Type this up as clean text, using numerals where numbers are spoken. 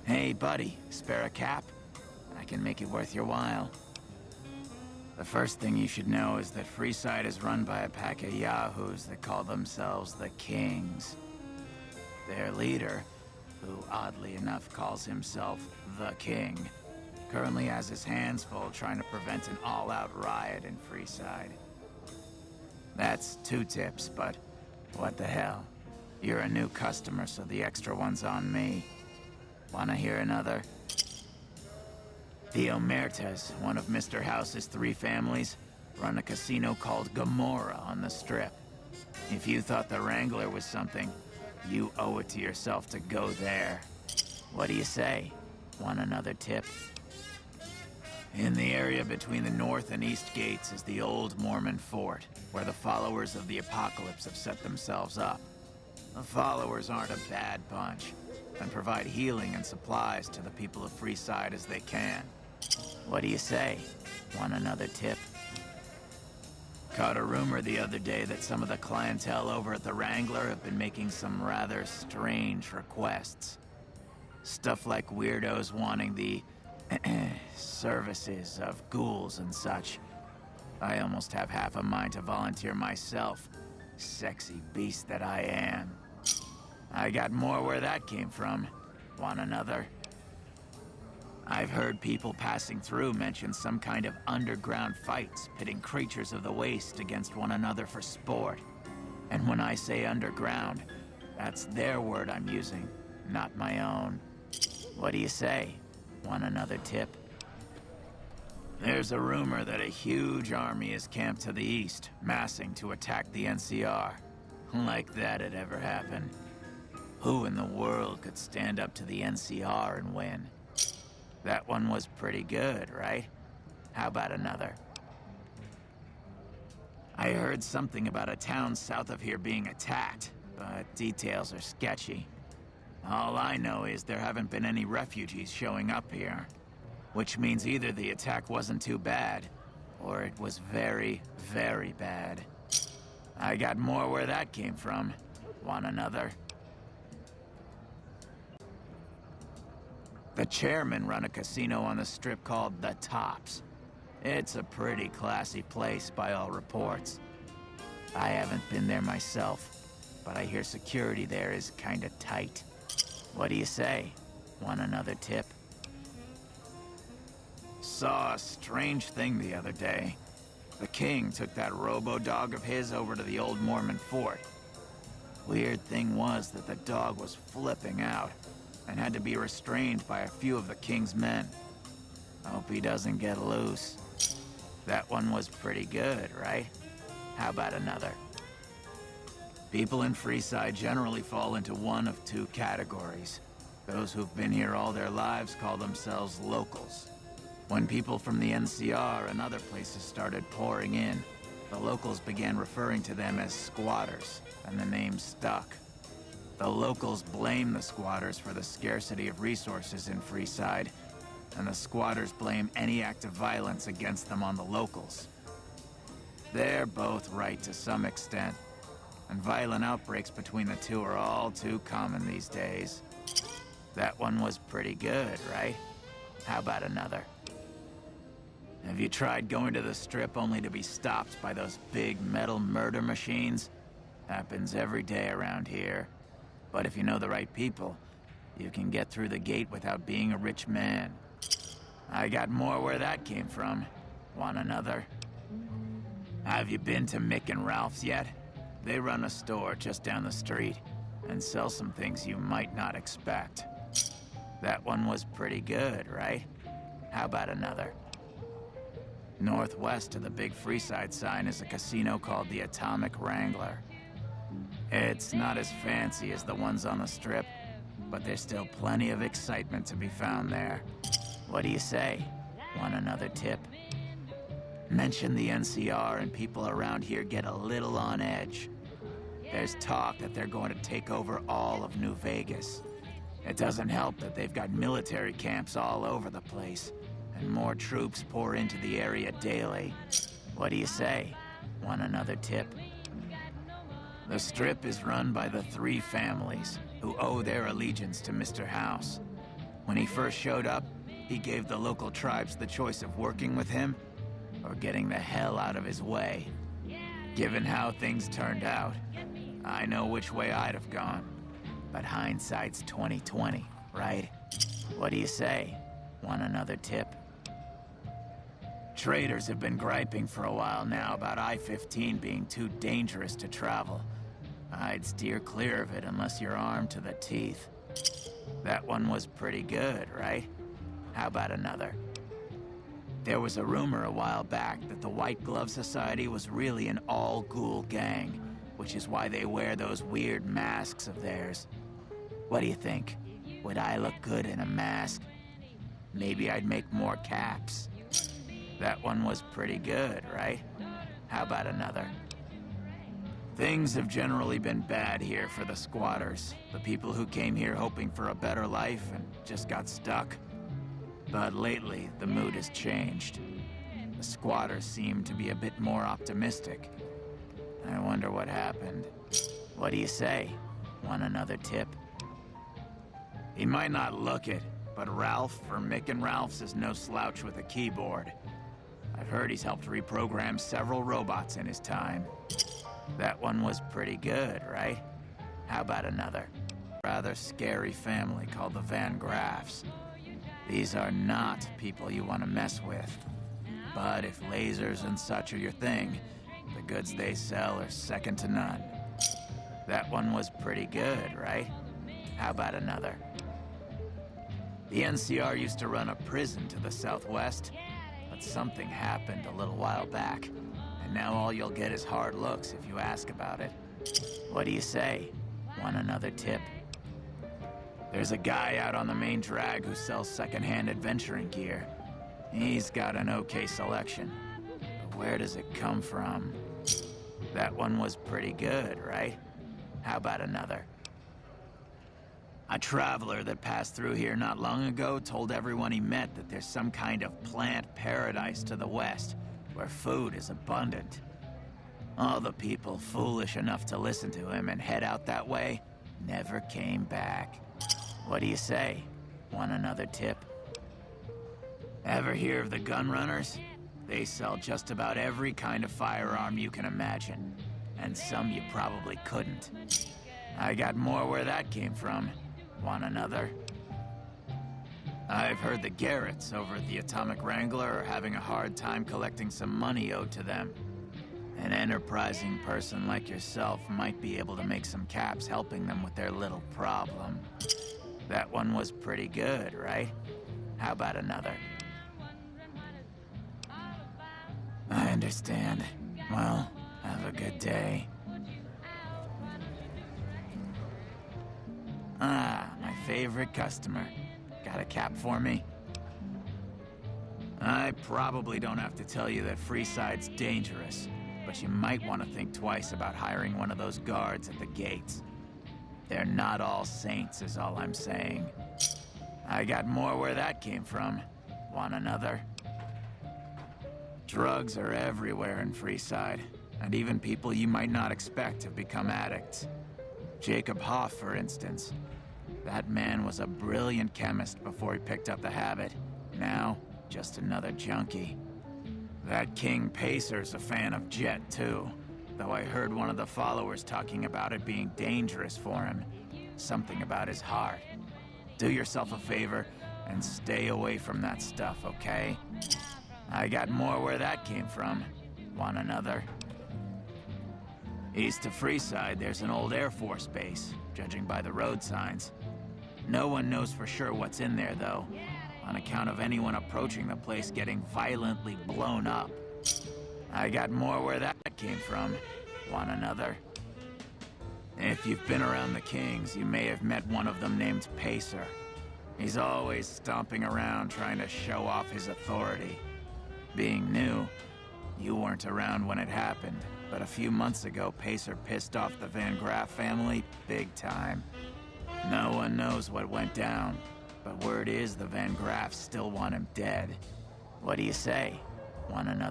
Hey, buddy, spare a cap? I can make it worth your while. The first thing you should know is that Freeside is run by a pack of yahoos that call themselves the Kings. Their leader, who oddly enough calls himself the King, currently has his hands full trying to prevent an all-out riot in Freeside. That's 2 tips, but what the hell? You're a new customer, so the extra one's on me. Wanna hear another? The Omertas, one of Mr. House's 3 families, run a casino called Gomorrah on the Strip. If you thought the Wrangler was something, you owe it to yourself to go there. What do you say? Want another tip? In the area between the north and east gates is the old Mormon fort, where the followers of the apocalypse have set themselves up. The followers aren't a bad bunch, and provide healing and supplies to the people of Freeside as they can. What do you say? Want another tip? Caught a rumor the other day that some of the clientele over at the Wrangler have been making some rather strange requests. Stuff like weirdos wanting the services of ghouls and such. I almost have half a mind to volunteer myself, sexy beast that I am. I got more where that came from. Want another? I've heard people passing through mention some kind of underground fights pitting creatures of the waste against one another for sport. And when I say underground, that's their word I'm using, not my own. What do you say? Want another tip? There's a rumor that a huge army is camped to the east, massing to attack the NCR. Like that'd ever happen. Who in the world could stand up to the NCR and win? That one was pretty good, right? How about another? I heard something about a town south of here being attacked, but details are sketchy. All I know is there haven't been any refugees showing up here, which means either the attack wasn't too bad, or it was very, very bad. I got more where that came from. Want another? The chairmen run a casino on the Strip called The Tops. It's a pretty classy place by all reports. I haven't been there myself, but I hear security there is kinda tight. What do you say? Want another tip? Saw a strange thing the other day. The King took that robo-dog of his over to the old Mormon fort. Weird thing was that the dog was flipping out and had to be restrained by a few of the King's men. Hope he doesn't get loose. That one was pretty good, right? How about another? People in Freeside generally fall into one of 2 categories. Those who've been here all their lives call themselves locals. When people from the NCR and other places started pouring in, the locals began referring to them as squatters, and the name stuck. The locals blame the squatters for the scarcity of resources in Freeside, and the squatters blame any act of violence against them on the locals. They're both right to some extent, and violent outbreaks between the 2 are all too common these days. That one was pretty good, right? How about another? Have you tried going to the Strip only to be stopped by those big metal murder machines? Happens every day around here. But if you know the right people, you can get through the gate without being a rich man. I got more where that came from. Want another? Have you been to Mick and Ralph's yet? They run a store just down the street and sell some things you might not expect. That one was pretty good, right? How about another? Northwest of the big Freeside sign is a casino called the Atomic Wrangler. It's not as fancy as the ones on the Strip, but there's still plenty of excitement to be found there. What do you say? Want another tip? Mention the NCR and people around here get a little on edge. There's talk that they're going to take over all of New Vegas. It doesn't help that they've got military camps all over the place, and more troops pour into the area daily. What do you say? Want another tip? The Strip is run by the 3 families who owe their allegiance to Mr. House. When he first showed up, he gave the local tribes the choice of working with him or getting the hell out of his way. Given how things turned out, I know which way I'd have gone. But hindsight's 20/20, right? What do you say? Want another tip? Traders have been griping for a while now about I-15 being too dangerous to travel. I'd steer clear of it unless you're armed to the teeth. That one was pretty good, right? How about another? There was a rumor a while back that the White Glove Society was really an all-ghoul gang, which is why they wear those weird masks of theirs. What do you think? Would I look good in a mask? Maybe I'd make more caps. That one was pretty good, right? How about another? Things have generally been bad here for the squatters, the people who came here hoping for a better life and just got stuck. But lately, the mood has changed. The squatters seem to be a bit more optimistic. I wonder what happened. What do you say? Want another tip? He might not look it, but Ralph from Mick and Ralph's is no slouch with a keyboard. I've heard he's helped reprogram several robots in his time. That one was pretty good, right? How about another? Rather scary family called the Van Graffs. These are not people you want to mess with. But if lasers and such are your thing, the goods they sell are second to none. That one was pretty good, right? How about another? The NCR used to run a prison to the southwest, but something happened a little while back, and now all you'll get is hard looks if you ask about it. What do you say? Want another tip? There's a guy out on the main drag who sells secondhand adventuring gear. He's got an okay selection. But where does it come from? That one was pretty good, right? How about another? A traveler that passed through here not long ago told everyone he met that there's some kind of plant paradise to the west, where food is abundant. All the people foolish enough to listen to him and head out that way never came back. What do you say? Want another tip? Ever hear of the gun runners? They sell just about every kind of firearm you can imagine, and some you probably couldn't. I got more where that came from. Want another? I've heard the Garretts over at the Atomic Wrangler are having a hard time collecting some money owed to them. An enterprising person like yourself might be able to make some caps helping them with their little problem. That one was pretty good, right? How about another? I understand. Well, have a good day. Ah, my favorite customer. Got a cap for me? I probably don't have to tell you that Freeside's dangerous, but you might want to think twice about hiring one of those guards at the gates. They're not all saints, is all I'm saying. I got more where that came from. Want another? Drugs are everywhere in Freeside, and even people you might not expect have become addicts. Jacob Hoff, for instance. That man was a brilliant chemist before he picked up the habit. Now, just another junkie. That King Pacer's a fan of Jet, too. Though I heard one of the followers talking about it being dangerous for him. Something about his heart. Do yourself a favor and stay away from that stuff, okay? I got more where that came from. Want another? East of Freeside, there's an old Air Force base, judging by the road signs. No one knows for sure what's in there, though, on account of anyone approaching the place getting violently blown up. I got more where that came from. Want another? If you've been around the Kings, you may have met one of them named Pacer. He's always stomping around trying to show off his authority. Being new, you weren't around when it happened, but a few months ago, Pacer pissed off the Van Graff family big time. No one knows what went down, but word is the Van Graffs still want him dead. What do you say? Want another?